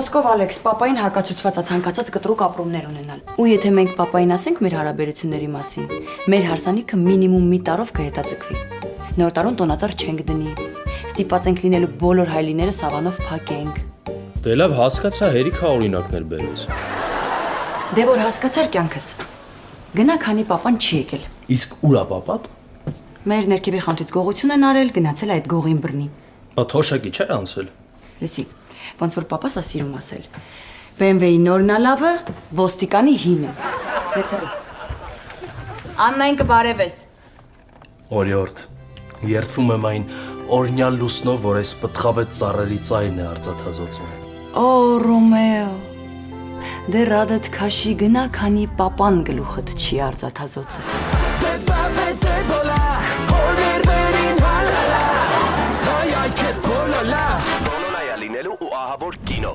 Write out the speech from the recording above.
խոսքով Ալեքս, պապային հակացուցված է ցանկացած կտրուկ ապրումներ ունենալ։ Ու եթե մենք պապային ասենք մեր հարաբերությունների մասին, մեր հարսանիքը մինիմում մի տարով կհետաձգվի։ Նոր տարուն տոնածառ չենք դնի։ Ստիպված ենք լինելու բոլոր հայլիները սավանով փակենք։ Դե լավ հասկացա, հերիք օրինակներ բերես։ Դե որ հասկացար կյանքս։ Գնա քանի պապան չի եկել։ Իսկ ուրա պապատ։ Մեր ներքևի խանութից գողություն են արել, գնացել այդ գողին բռնի։ Բա թոշակի չէր անցել։ Լսի, ոնց որ պապաս է սիրում ասել։ BMW-ի նորն ալավը, ոստիկանի հինը։ Մեթերի։ Աննային կբարևես։ Օրիորդ, երդվում եմ այն օրնյալ լուսնով, որ այս պտղավետ ծառերի ծայրն է արծաթազոցում։ Օ, Ռոմեո, դե ռադդ քաշի գնա, քանի պապան գլուխդ չի արծաթազոցը։ Բոլորայա լինելու ու ահավոր կինո։